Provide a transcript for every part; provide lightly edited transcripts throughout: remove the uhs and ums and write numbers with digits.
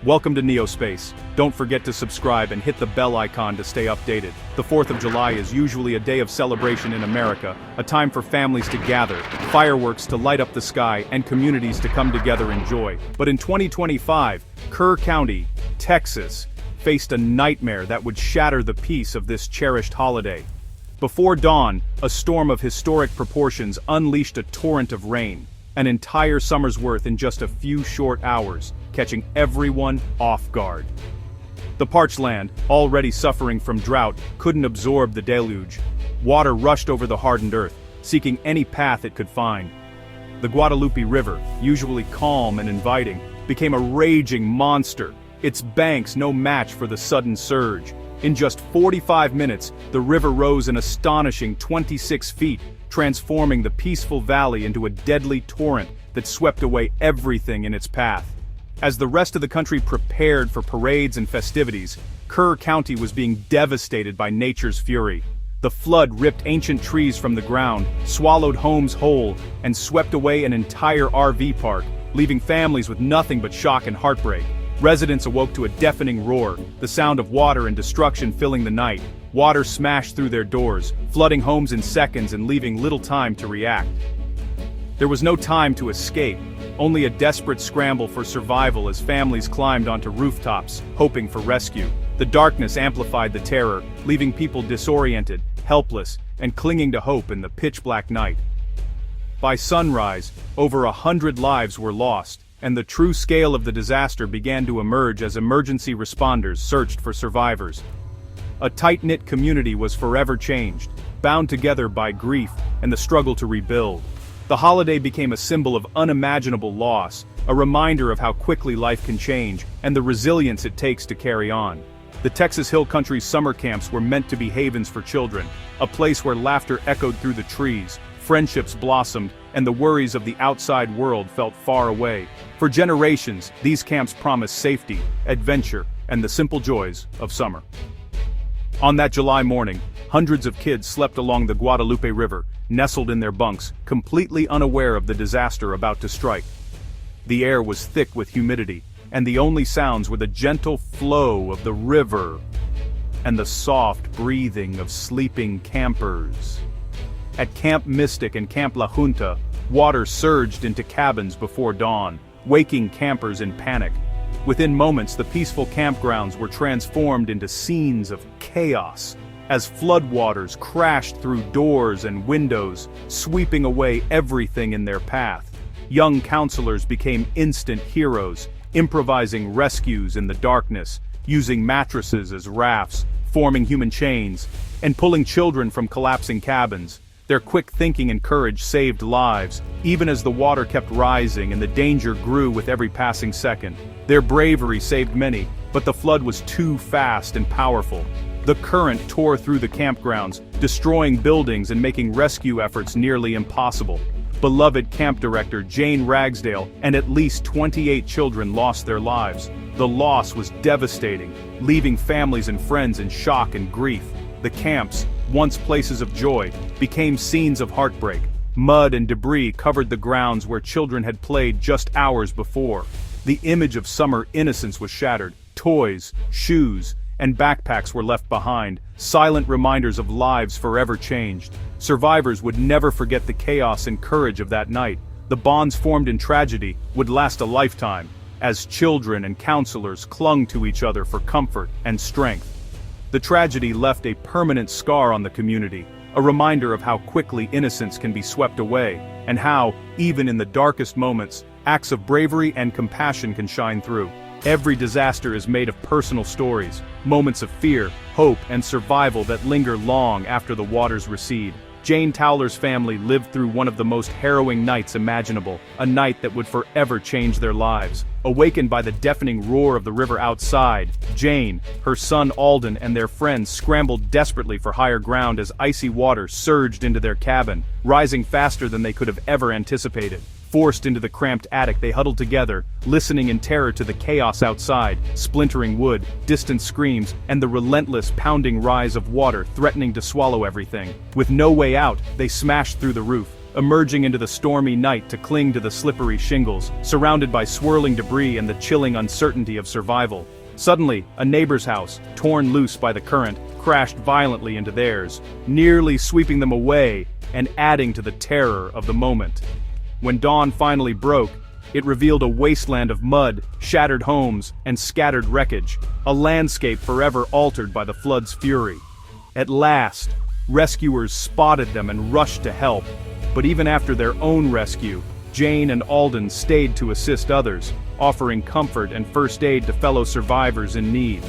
Welcome to Neospace. Don't forget to subscribe and hit the bell icon to stay updated. The 4th of July is usually a day of celebration in America, a time for families to gather, fireworks to light up the sky, and communities to come together in joy. But in 2025, Kerr County, Texas, faced a nightmare that would shatter the peace of this cherished holiday. Before dawn, a storm of historic proportions unleashed a torrent of rain, an entire summer's worth in just a few short hours, catching everyone off guard. The parched land, already suffering from drought, couldn't absorb the deluge. Water rushed over the hardened earth, seeking any path it could find. The Guadalupe River, usually calm and inviting, became a raging monster, its banks no match for the sudden surge. In just 45 minutes, the river rose an astonishing 26 feet, transforming the peaceful valley into a deadly torrent that swept away everything in its path. As the rest of the country prepared for parades and festivities, Kerr County was being devastated by nature's fury. The flood ripped ancient trees from the ground, swallowed homes whole, and swept away an entire RV park, leaving families with nothing but shock and heartbreak. Residents awoke to a deafening roar, the sound of water and destruction filling the night. Water smashed through their doors, flooding homes in seconds and leaving little time to react. There was no time to escape, only a desperate scramble for survival as families climbed onto rooftops, hoping for rescue. The darkness amplified the terror, leaving people disoriented, helpless, and clinging to hope in the pitch-black night. By sunrise, over 100 lives were lost, and the true scale of the disaster began to emerge as emergency responders searched for survivors. A tight-knit community was forever changed, bound together by grief and the struggle to rebuild. The holiday became a symbol of unimaginable loss, a reminder of how quickly life can change and the resilience it takes to carry on. The Texas Hill Country's summer camps were meant to be havens for children, a place where laughter echoed through the trees, friendships blossomed, and the worries of the outside world felt far away. For generations, these camps promised safety, adventure, and the simple joys of summer. On that July morning, hundreds of kids slept along the Guadalupe River, nestled in their bunks, completely unaware of the disaster about to strike. The air was thick with humidity, and the only sounds were the gentle flow of the river and the soft breathing of sleeping campers. At Camp Mystic and Camp La Junta, water surged into cabins before dawn, waking campers in panic. Within moments, the peaceful campgrounds were transformed into scenes of chaos, as floodwaters crashed through doors and windows, sweeping away everything in their path. Young counselors became instant heroes, improvising rescues in the darkness, using mattresses as rafts, forming human chains, and pulling children from collapsing cabins. Their quick thinking and courage saved lives, even as the water kept rising and the danger grew with every passing second. Their bravery saved many, but the flood was too fast and powerful. The current tore through the campgrounds, destroying buildings and making rescue efforts nearly impossible. Beloved camp director Jane Ragsdale and at least 28 children lost their lives. The loss was devastating, leaving families and friends in shock and grief. The camps, once places of joy, became scenes of heartbreak. Mud and debris covered the grounds where children had played just hours before. The image of summer innocence was shattered. Toys, shoes, and backpacks were left behind, silent reminders of lives forever changed. Survivors would never forget the chaos and courage of that night. The bonds formed in tragedy would last a lifetime, as children and counselors clung to each other for comfort and strength. The tragedy left a permanent scar on the community, a reminder of how quickly innocence can be swept away, and how, even in the darkest moments, acts of bravery and compassion can shine through. Every disaster is made of personal stories, moments of fear, hope, and survival that linger long after the waters recede. Jane Towler's family lived through one of the most harrowing nights imaginable, a night that would forever change their lives. Awakened by the deafening roar of the river outside, Jane, her son Alden, and their friends scrambled desperately for higher ground as icy water surged into their cabin, rising faster than they could have ever anticipated. Forced into the cramped attic, they huddled together, listening in terror to the chaos outside, splintering wood, distant screams, and the relentless pounding rise of water threatening to swallow everything. With no way out, they smashed through the roof, emerging into the stormy night to cling to the slippery shingles, surrounded by swirling debris and the chilling uncertainty of survival. Suddenly, a neighbor's house, torn loose by the current, crashed violently into theirs, nearly sweeping them away and adding to the terror of the moment. When dawn finally broke, it revealed a wasteland of mud, shattered homes, and scattered wreckage, a landscape forever altered by the flood's fury. At last, rescuers spotted them and rushed to help, but even after their own rescue, Jane and Alden stayed to assist others, offering comfort and first aid to fellow survivors in need.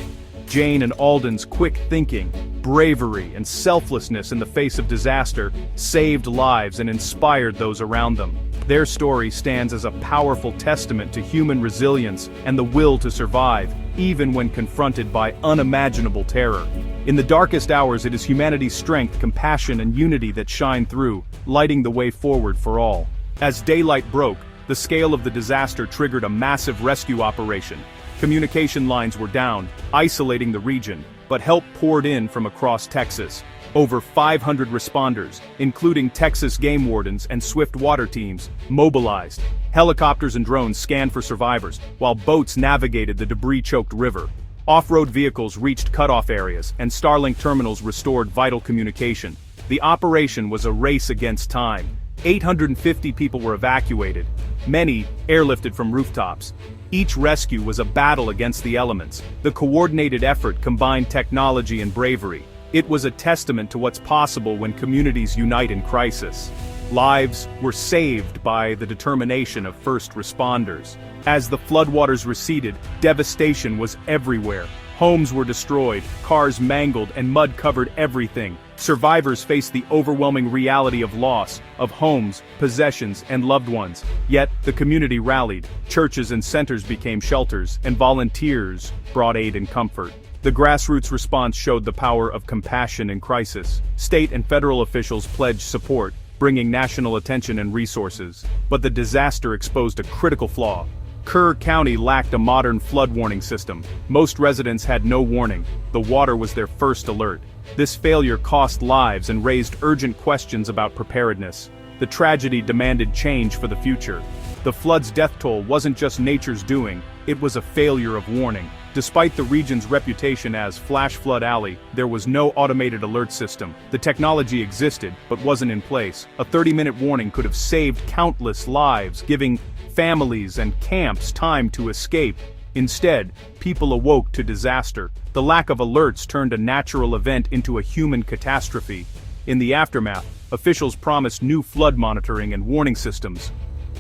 Jane and Alden's quick thinking, bravery, and selflessness in the face of disaster saved lives and inspired those around them. Their story stands as a powerful testament to human resilience and the will to survive, even when confronted by unimaginable terror. In the darkest hours, it is humanity's strength, compassion, and unity that shine through, lighting the way forward for all. As daylight broke, the scale of the disaster triggered a massive rescue operation. Communication lines were down, isolating the region, but help poured in from across Texas. Over 500 responders, including Texas game wardens and swift water teams, mobilized. Helicopters and drones scanned for survivors, while boats navigated the debris-choked river. Off-road vehicles reached cutoff areas, and Starlink terminals restored vital communication. The operation was a race against time. 850 people were evacuated, many airlifted from rooftops. Each rescue was a battle against the elements. The coordinated effort combined technology and bravery. It was a testament to what's possible when communities unite in crisis. Lives were saved by the determination of first responders. As the floodwaters receded, devastation was everywhere. Homes were destroyed, cars mangled, and mud covered everything. Survivors faced the overwhelming reality of loss, of homes, possessions, and loved ones. Yet, the community rallied. Churches and centers became shelters, and volunteers brought aid and comfort. The grassroots response showed the power of compassion in crisis. State and federal officials pledged support, bringing national attention and resources. But the disaster exposed a critical flaw. Kerr County lacked a modern flood warning system. Most residents had no warning. The water was their first alert. This failure cost lives and raised urgent questions about preparedness. The tragedy demanded change for the future. The flood's death toll wasn't just nature's doing, it was a failure of warning. Despite the region's reputation as Flash Flood Alley, there was no automated alert system. The technology existed, but wasn't in place. A 30-minute warning could have saved countless lives, giving families and camps time to escape. Instead, people awoke to disaster. The lack of alerts turned a natural event into a human catastrophe. In the aftermath, officials promised new flood monitoring and warning systems.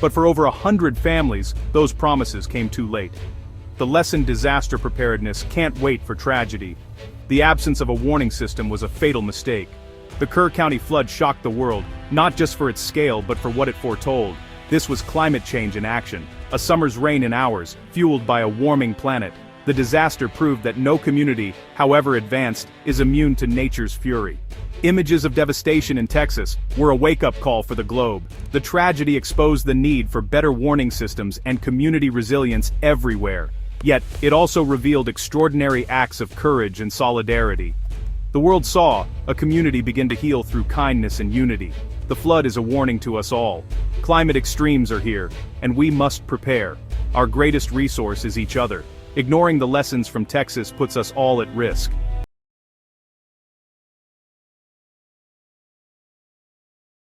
But for over 100 families, those promises came too late. The lesson: disaster preparedness can't wait for tragedy. The absence of a warning system was a fatal mistake. The Kerr County flood shocked the world, not just for its scale but for what it foretold. This was climate change in action, a summer's rain in hours, fueled by a warming planet. The disaster proved that no community, however advanced, is immune to nature's fury. Images of devastation in Texas were a wake-up call for the globe. The tragedy exposed the need for better warning systems and community resilience everywhere. Yet, it also revealed extraordinary acts of courage and solidarity. The world saw a community begin to heal through kindness and unity. The flood is a warning to us all. Climate extremes are here, and we must prepare. Our greatest resource is each other. Ignoring the lessons from Texas puts us all at risk.